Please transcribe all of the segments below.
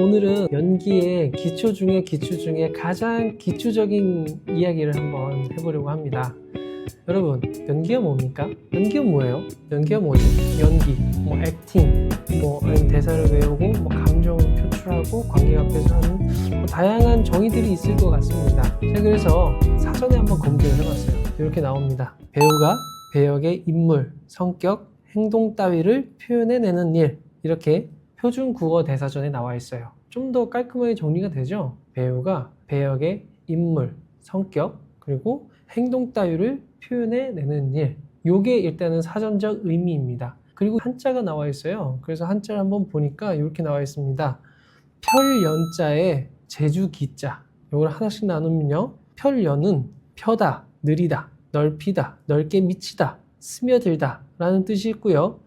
오늘은 연기의 기초 중에 가장 기초적인 이야기를 한번 해보려고 합니다. 여러분, 연기가 뭡니까? 연기가 뭐예요? 연기가 뭐지? 연기, 액팅, 아니면 대사를 외우고, 감정을 표출하고, 관객 앞에서 하는 다양한 정의들이 있을 것 같습니다. 제가 그래서 사전에 한번 검증을 해봤어요. 이렇게 나옵니다. 배우가 배역의 인물, 성격, 행동 따위를 표현해내는 일, 이렇게 표준 국어 대사전에 나와 있어요. 좀 더 깔끔하게 정리가 되죠? 배우가 배역의 인물, 성격, 그리고 행동 따위를 표현해내는 일. 요게 일단은 사전적 의미입니다. 그리고 한자가 나와 있어요. 그래서 한자를 한번 보니까 이렇게 나와 있습니다. 펼연자에 제주기자. 요걸 하나씩 나누면요. 펼연은 펴다, 느리다, 넓히다, 넓게 미치다, 스며들다 라는 뜻이 있고요.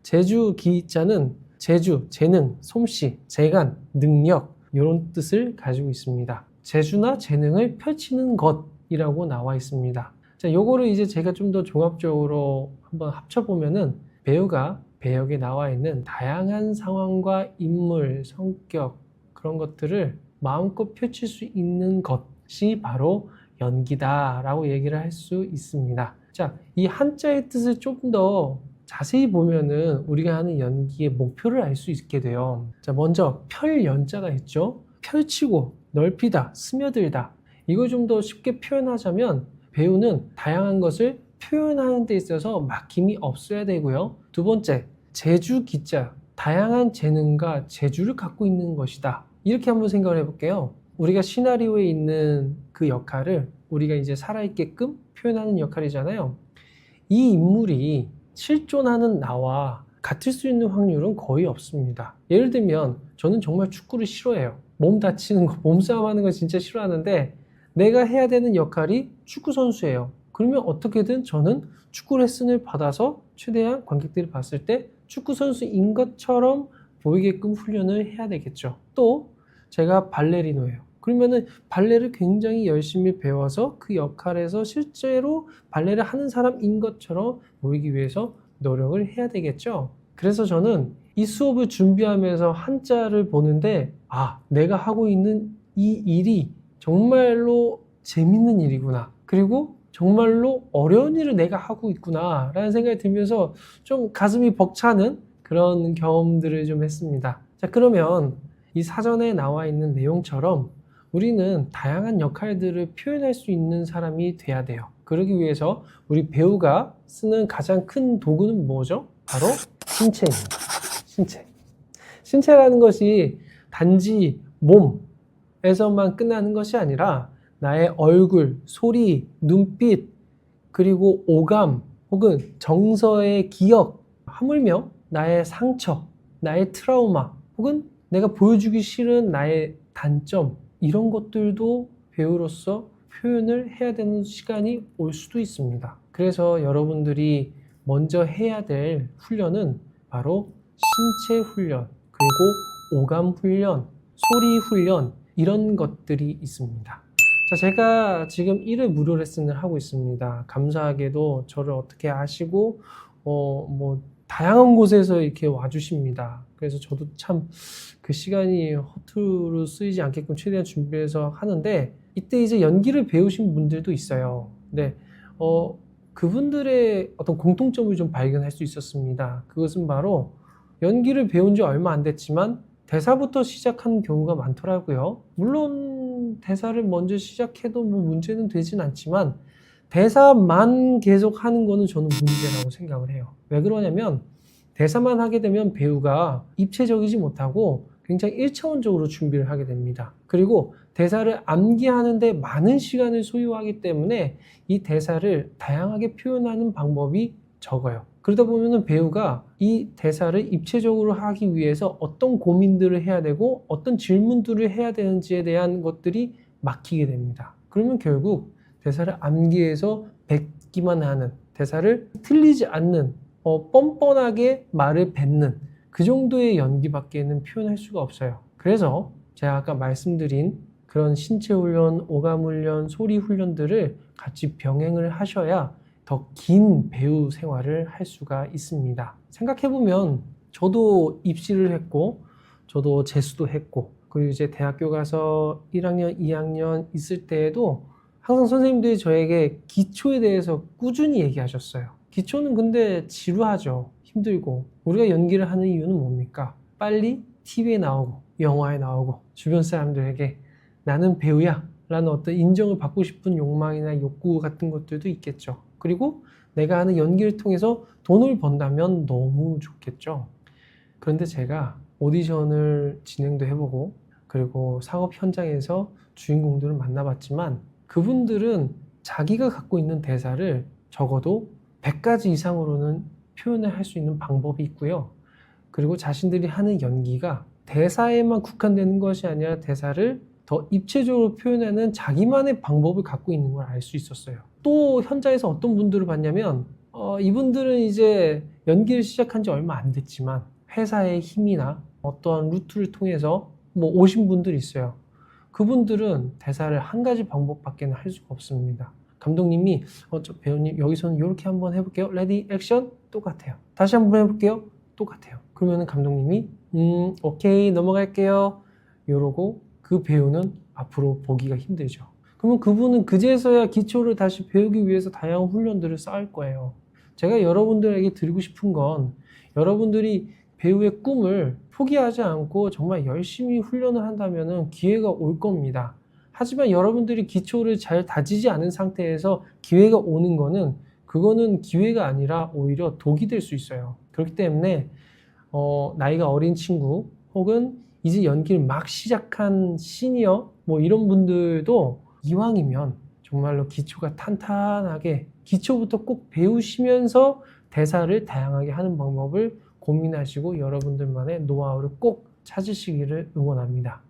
제주기자는 재주, 재능, 솜씨, 재간, 능력 이런 뜻을 가지고 있습니다. 재주나 재능을 펼치는 것이라고 나와 있습니다. 자, 요거를 이제 제가 좀 더 종합적으로 한번 합쳐보면은 배우가 배역에 나와 있는 다양한 상황과 인물, 성격 그런 것들을 마음껏 펼칠 수 있는 것이 바로 연기다라고 얘기를 할 수 있습니다. 자, 이 한자의 뜻을 조금 더 자세히 보면은 우리가 하는 연기의 목표를 알 수 있게 돼요. 자, 먼저 펼연자가 있죠. 펼치고 넓히다, 스며들다. 이걸 좀 더 쉽게 표현하자면 배우는 다양한 것을 표현하는 데 있어서 막힘이 없어야 되고요. 두 번째, 재주기자. 다양한 재능과 재주를 갖고 있는 것이다. 이렇게 한번 생각을 해볼게요. 우리가 시나리오에 있는 그 역할을 우리가 이제 살아있게끔 표현하는 역할이잖아요. 이 인물이 실존하는 나와 같을 수 있는 확률은 거의 없습니다. 예를 들면 저는 정말 축구를 싫어해요. 몸 다치는 거, 몸싸움 하는 거 진짜 싫어하는데 내가 해야 되는 역할이 축구 선수예요. 그러면 어떻게든 저는 축구 레슨을 받아서 최대한 관객들이 봤을 때 축구 선수인 것처럼 보이게끔 훈련을 해야 되겠죠. 또 제가 발레리노예요. 그러면은 발레를 굉장히 열심히 배워서 그 역할에서 실제로 발레를 하는 사람인 것처럼 보이기 위해서 노력을 해야 되겠죠. 그래서 저는 이 수업을 준비하면서 한자를 보는데 내가 하고 있는 이 일이 정말로 재밌는 일이구나. 그리고 정말로 어려운 일을 내가 하고 있구나 라는 생각이 들면서 좀 가슴이 벅차는 그런 경험들을 좀 했습니다. 자, 그러면 이 사전에 나와 있는 내용처럼 우리는 다양한 역할들을 표현할 수 있는 사람이 돼야 돼요. 그러기 위해서 우리 배우가 쓰는 가장 큰 도구는 뭐죠? 바로 신체입니다. 신체. 신체라는 것이 단지 몸에서만 끝나는 것이 아니라 나의 얼굴, 소리, 눈빛, 그리고 오감 혹은 정서의 기억, 하물며 나의 상처, 나의 트라우마 혹은 내가 보여주기 싫은 나의 단점 이런 것들도 배우로서 표현을 해야 되는 시간이 올 수도 있습니다. 그래서 여러분들이 먼저 해야 될 훈련은 바로 신체 훈련, 그리고 오감 훈련, 소리 훈련 이런 것들이 있습니다. 자, 제가 지금 1회 무료 레슨을 하고 있습니다. 감사하게도 저를 어떻게 아시고 다양한 곳에서 이렇게 와주십니다. 그래서 저도 참 그 시간이 허투루 쓰이지 않게끔 최대한 준비해서 하는데 이때 이제 연기를 배우신 분들도 있어요. 근데 그분들의 어떤 공통점을 좀 발견할 수 있었습니다. 그것은 바로 연기를 배운 지 얼마 안 됐지만 대사부터 시작하는 경우가 많더라고요. 물론 대사를 먼저 시작해도 문제는 되진 않지만 대사만 계속 하는 거는 저는 문제라고 생각을 해요. 왜 그러냐면 대사만 하게 되면 배우가 입체적이지 못하고 굉장히 1차원적으로 준비를 하게 됩니다. 그리고 대사를 암기하는데 많은 시간을 소요하기 때문에 이 대사를 다양하게 표현하는 방법이 적어요. 그러다 보면 배우가 이 대사를 입체적으로 하기 위해서 어떤 고민들을 해야 되고 어떤 질문들을 해야 되는지에 대한 것들이 막히게 됩니다. 그러면 결국 대사를 암기해서 뱉기만 하는, 대사를 틀리지 않는, 뻔뻔하게 말을 뱉는 그 정도의 연기밖에는 표현할 수가 없어요. 그래서 제가 아까 말씀드린 그런 신체 훈련, 오감 훈련, 소리 훈련들을 같이 병행을 하셔야 더 긴 배우 생활을 할 수가 있습니다. 생각해보면 저도 입시를 했고 저도 재수도 했고 그리고 이제 대학교 가서 1학년, 2학년 있을 때에도 항상 선생님들이 저에게 기초에 대해서 꾸준히 얘기하셨어요. 기초는 근데 지루하죠. 힘들고. 우리가 연기를 하는 이유는 뭡니까? 빨리 TV에 나오고 영화에 나오고 주변 사람들에게 나는 배우야 라는 어떤 인정을 받고 싶은 욕망이나 욕구 같은 것들도 있겠죠. 그리고 내가 하는 연기를 통해서 돈을 번다면 너무 좋겠죠. 그런데 제가 오디션을 진행도 해보고 그리고 상업 현장에서 주인공들을 만나봤지만 그분들은 자기가 갖고 있는 대사를 적어도 100가지 이상으로는 표현을 할 수 있는 방법이 있고요. 그리고 자신들이 하는 연기가 대사에만 국한되는 것이 아니라 대사를 더 입체적으로 표현하는 자기만의 방법을 갖고 있는 걸 알 수 있었어요. 또 현장에서 어떤 분들을 봤냐면 이분들은 이제 연기를 시작한 지 얼마 안 됐지만 회사의 힘이나 어떠한 루트를 통해서 뭐 오신 분들이 있어요. 그분들은 대사를 한 가지 방법밖에 할 수가 없습니다. 감독님이 저 배우님 여기서는 이렇게 한번 해볼게요. 레디 액션 똑같아요. 다시 한번 해볼게요. 똑같아요. 그러면 감독님이 오케이 넘어갈게요. 이러고 그 배우는 앞으로 보기가 힘들죠. 그러면 그분은 그제서야 기초를 다시 배우기 위해서 다양한 훈련들을 쌓을 거예요. 제가 여러분들에게 드리고 싶은 건 여러분들이 배우의 꿈을 포기하지 않고 정말 열심히 훈련을 한다면 기회가 올 겁니다. 하지만 여러분들이 기초를 잘 다지지 않은 상태에서 기회가 오는 거는 그거는 기회가 아니라 오히려 독이 될 수 있어요. 그렇기 때문에 나이가 어린 친구 혹은 이제 연기를 막 시작한 시니어 뭐 이런 분들도 이왕이면 정말로 기초가 탄탄하게 기초부터 꼭 배우시면서 대사를 다양하게 하는 방법을 고민하시고 여러분들만의 노하우를 꼭 찾으시기를 응원합니다.